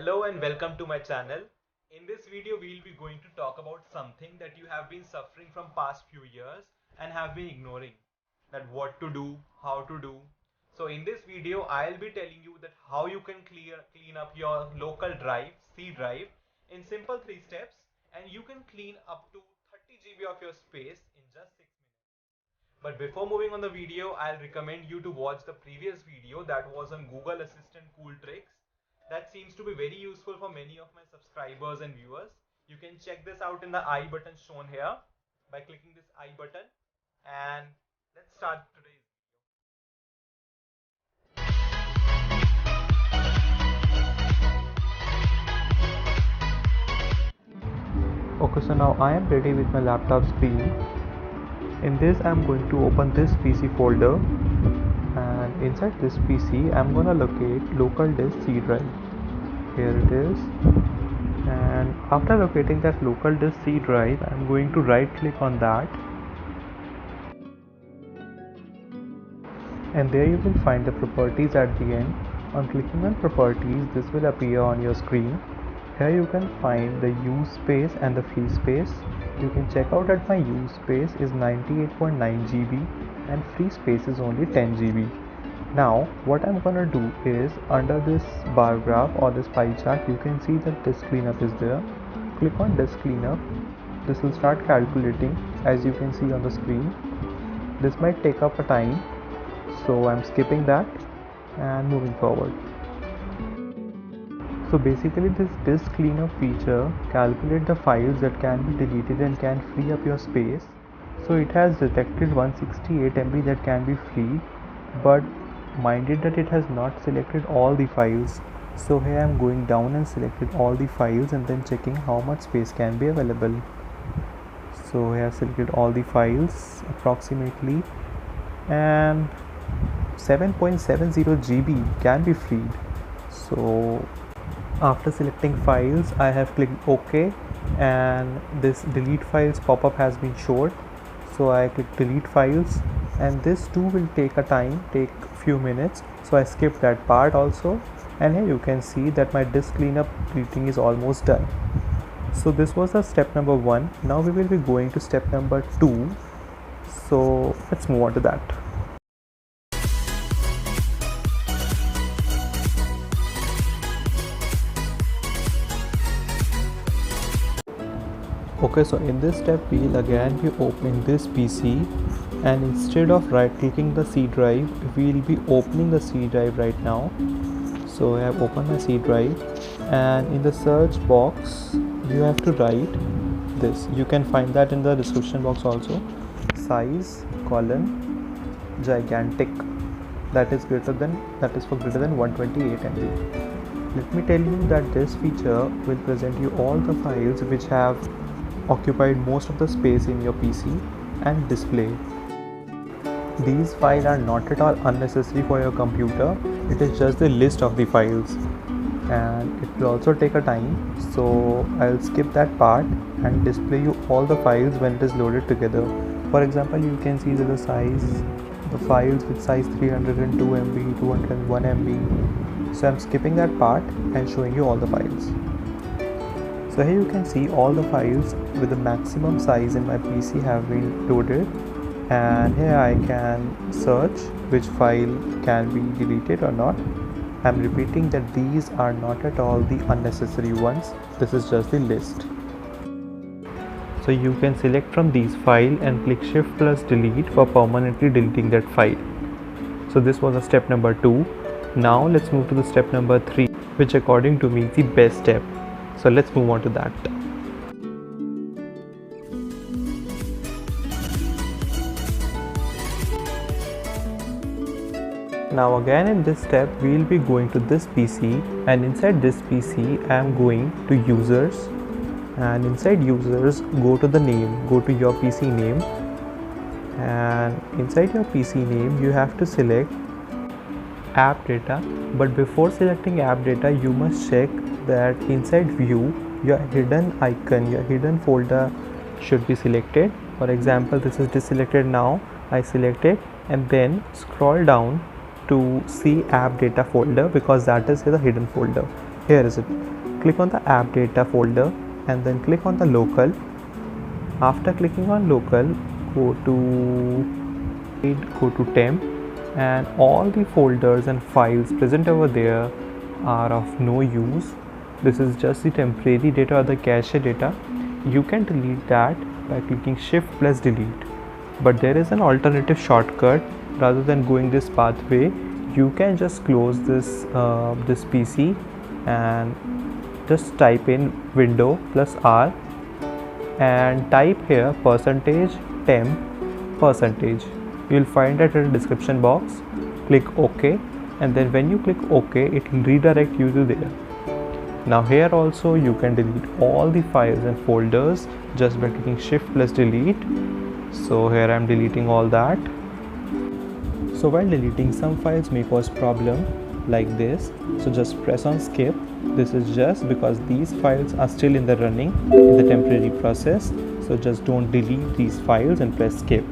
Hello and welcome to my channel. In this video we'll be going to talk about something that you have been suffering from past few years and have been ignoring. That what to do, how to do. So in this video I'll be telling you that how you can clean up your local drive, C drive in simple 3 steps, and you can clean up to 30 GB of your space in just 6 minutes. But before moving on the video, I'll recommend you to watch the previous video that was on Google Assistant Cool Tricks. That seems to be very useful for many of my subscribers and viewers. You can check this out in the I button shown here by clicking this I button. And let's start today's Okay, so now I am ready with my laptop screen. In this I am going to open this PC folder, and inside this PC I am gonna locate local disk C drive. Here it is, and after locating that local disk C drive I am going to right click on that, and there you will find the properties at the end. On clicking on properties, this will appear on your screen. Here you can find the use space and the free space. You can check out that my use space is 98.9 GB and free space is only 10 GB. Now what I'm gonna do is, under this bar graph or this pie chart, you can see that disk cleanup is there. Click on disk cleanup. This will start calculating, as you can see on the screen. This might take up a time, so I'm skipping that and moving forward. So basically this disk cleanup feature calculates the files that can be deleted and can free up your space. So it has detected 168 MB that can be freed, but minded that it has not selected all the files. So here I am going down and selected all the files and then checking how much space can be available. So here I have selected all the files approximately, and 7.70 GB can be freed. So after selecting files, I have clicked OK, and this delete files pop-up has been showed. So I click delete files, and this too will take few minutes, so I skipped that part also. And here you can see that my disk cleanup deleting is almost done. So this was the step number 1. Now we will be going to step number 2. So let's move on to that. Okay, so in this step we will again be opening this PC, and instead of right clicking the C drive, we will be opening the C drive right now. So I have opened my C drive, and in the search box you have to write this. You can find that in the description box also. Size gigantic, that is for greater than 128 MB. Let me tell you that this feature will present you all the files which have occupied most of the space in your PC and display. These files are not at all unnecessary for your computer. It is just the list of the files, and it will also take a time, so I'll skip that part and display you all the files when it is loaded together. For example, you can see that the files with size 302 MB, 201 MB. So I'm skipping that part and showing you all the files. So here you can see all the files with the maximum size in my PC have been loaded, and here I can search which file can be deleted or not. I'm repeating that these are not at all the unnecessary ones. This is just the list. So you can select from these files and click Shift plus Delete for permanently deleting that file. So this was the step number 2. Now let's move to the step number 3, which according to me is the best step. So let's move on to that. Now again in this step we will be going to this PC, and inside this PC I am going to users, and inside users go to the name, go to your PC name, and inside your PC name you have to select app data. But before selecting app data, you must check that inside view your hidden icon, your hidden folder should be selected. For example, this is deselected now. I select it and then scroll down to see app data folder, because that is the hidden folder. Here is it. Click on the app data folder and then click on the local. After clicking on local, go to temp, and all the folders and files present over there are of no use. This is just the temporary data or the cache data. You can delete that by clicking shift plus delete, but there is an alternative shortcut. Rather than going this pathway, you can just close this PC and just type in window plus R and type here %temp%. You will find that in the description box. Click OK, and then when you click OK, it will redirect you to there. Now here also you can delete all the files and folders just by clicking shift plus delete. So here I am deleting all that. So while deleting, some files may cause problem like this, so just press on skip. This is just because these files are still in the running in the temporary process, so just don't delete these files and press skip.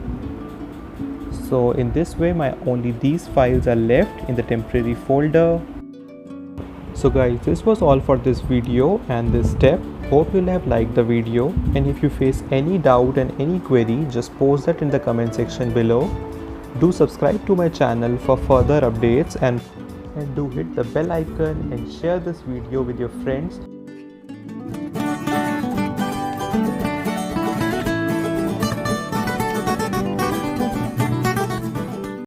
So in this way only these files are left in the temporary folder. So guys, this was all for this video and this step. Hope you'll have liked the video, and if you face any doubt and any query, just post that in the comment section below. Do subscribe to my channel for further updates, and do hit the bell icon and share this video with your friends.